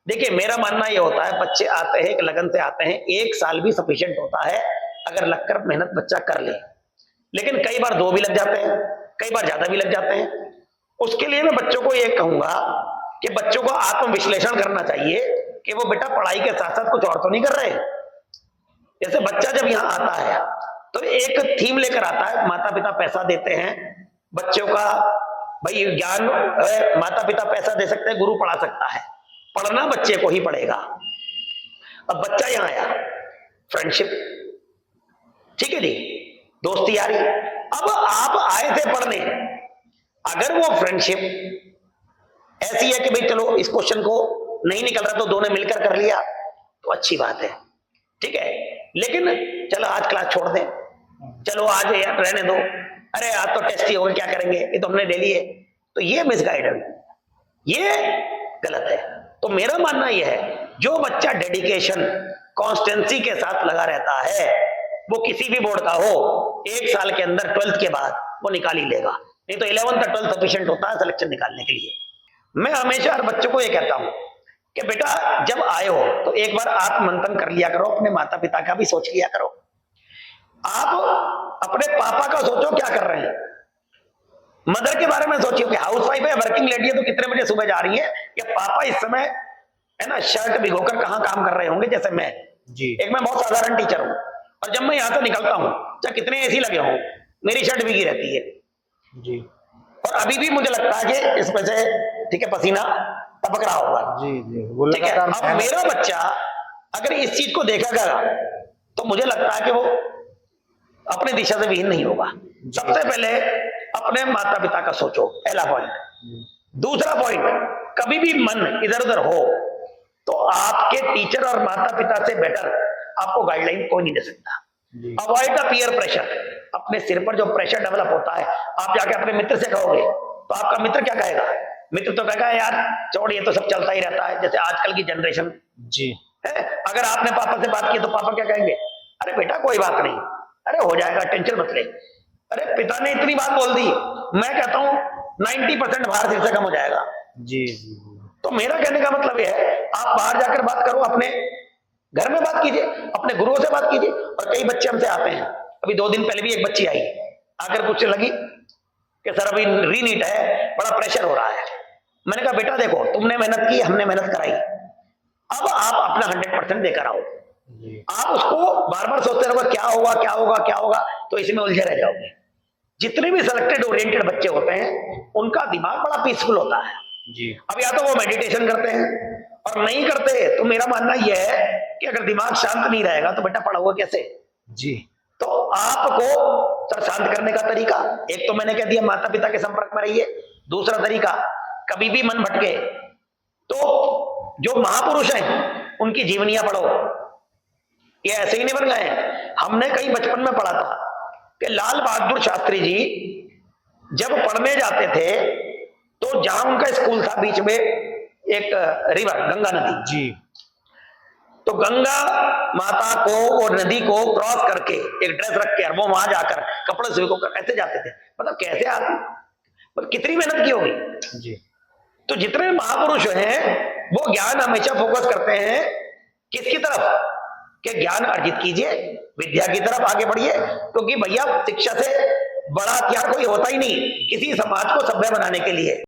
देखिए मेरा मानना ये होता है, बच्चे आते हैं एक लगन से आते हैं, 1 साल भी सफिशिएंट होता है अगर लगकर मेहनत बच्चा कर ले। लेकिन कई बार 2 भी लग जाते हैं, कई बार ज्यादा भी लग जाते हैं। उसके लिए मैं बच्चों को ये कहूंगा कि बच्चों को आत्मविश्लेषण करना चाहिए कि वो बेटा पढ़ाई के साथ साथ कुछ और तो नहीं कर रहे। जैसे बच्चा जब यहाँ आता है तो एक थीम लेकर आता है, माता पिता पैसा देते हैं बच्चों का, भाई ज्ञान माता पिता पैसा दे सकते हैं, गुरु पढ़ा सकता है, पढ़ना बच्चे को ही पड़ेगा। अब बच्चा यहां आया, फ्रेंडशिप, ठीक है जी, दोस्ती यारी। अब आप आए थे पढ़ने, अगर वो फ्रेंडशिप ऐसी है कि भाई चलो इस क्वेश्चन को नहीं निकल रहा तो दोनों मिलकर कर लिया तो अच्छी बात है, ठीक है। लेकिन चलो आज क्लास छोड़ दें, चलो आज रहने दो, अरे आज तो टेस्ट ही होगा क्या करेंगे, ये तो हमने ले लिए, तो ये मिसगाइडेंस, ये गलत है। तो मेरा मानना यह है जो बच्चा डेडिकेशन कॉन्स्टेंसी के साथ लगा रहता है वो किसी भी बोर्ड का हो, 1 साल के अंदर 12th के बाद वो निकाल ही लेगा, नहीं तो 11th और 12th सफिशिएंट होता है सिलेक्शन निकालने के लिए। मैं हमेशा हर बच्चों को ये कहता हूं कि बेटा जब आए हो तो एक बार आत्ममंथन कर लिया करो, अपने माता पिता का भी सोच लिया करो। आप अपने पापा का सोचो क्या कर रहे हैं, मदर के बारे में सोचिए कि हाउस वाइफ है, वर्किंग लेडी है, तो कितने बजे सुबह जा रही है, या पापा इस समय है ना शर्ट भिगोकर कहां काम कर रहे होंगे जैसे मैं जी। एक मैं बहुत साधारण टीचर हूं और जब मैं यहां से निकलता हूं चाहे कितने एसी लगे हों मेरी शर्ट भीगी रहती है जी। और अभी भी मुझे लगता है कि इसमें से ठीक है पसीना टपक रहा होगा जी जी, ठीक है। अब मेरा बच्चा अगर इस चीज को देखेगा तो मुझे लगता है कि वो अपने दिशा से विहीन नहीं होगा। सबसे पहले अपने माता पिता का सोचो, पहला पॉइंट। दूसरा पॉइंट, कभी भी मन इधर उधर हो तो आपके टीचर और माता पिता से बेटर आपको गाइडलाइन कोई नहीं दे सकता। अवॉइड द पीयर प्रेशर, अपने सिर पर जो प्रेशर डेवलप होता है, आप जाके अपने मित्र से कहोगे तो आपका मित्र क्या कहेगा, मित्र तो कहेगा यार छोड़ ये तो सब चलता ही रहता है, जैसे आजकल की जनरेशन जी है। अगर आपने पापा से बात की तो पापा क्या कहेंगे, अरे बेटा कोई बात नहीं, अरे हो जाएगा टेंशन मत ले। अरे पिता ने इतनी बात बोल दी, मैं कहता हूं 90% बाहर सिर से कम हो जाएगा जी जी। तो मेरा कहने का मतलब यह है आप बाहर जाकर बात करो, अपने घर में बात कीजिए, अपने गुरुओं से बात कीजिए। और कई बच्चे हमसे आते हैं, अभी 2 दिन पहले भी एक बच्ची आई आकर पूछने लगी कि सर अभी रीनीट है, बड़ा प्रेशर हो रहा है। मैंने कहा बेटा देखो तुमने मेहनत की, हमने मेहनत कराई, अब आप अपना 100% देकर आओ। आप उसको बार बार सोचते रहोगे क्या होगा क्या होगा क्या होगा, तो इसमें उलझे रह जाओगे। जितने भी सिलेक्टेड ओरिएंटेड बच्चे होते हैं उनका दिमाग बड़ा पीसफुल होता है जी। अब या तो वो मेडिटेशन करते हैं और नहीं करते तो मेरा मानना यह है कि अगर दिमाग शांत नहीं रहेगा तो बेटा पढ़ोगे कैसे जी। तो आपको सर शांत करने का तरीका, एक तो मैंने कह दिया माता पिता के संपर्क में रहिए। दूसरा तरीका, कभी भी मन भटके तो जो महापुरुष हैं उनकी जीवनियां पढ़ो। ये ऐसे ही नहीं बन गए, हमने कहीं बचपन में पढ़ा था कि लाल बहादुर शास्त्री जी जब पढ़ने जाते थे तो जहां उनका स्कूल था बीच में एक रिवर गंगा नदी जी, तो गंगा माता को और नदी को क्रॉस करके एक ड्रेस रख के वो वहां जाकर कपड़े से कर ऐसे जाते थे। मतलब कैसे आदमी, मतलब कितनी मेहनत की होगी जी। तो जितने महापुरुष हैं वो ज्ञान हमेशा फोकस करते हैं किसकी तरफ, कि ज्ञान अर्जित कीजिए, विद्या की तरफ आगे बढ़िए, क्योंकि भैया शिक्षा से बड़ा हथियार कोई होता ही नहीं किसी समाज को सभ्य बनाने के लिए।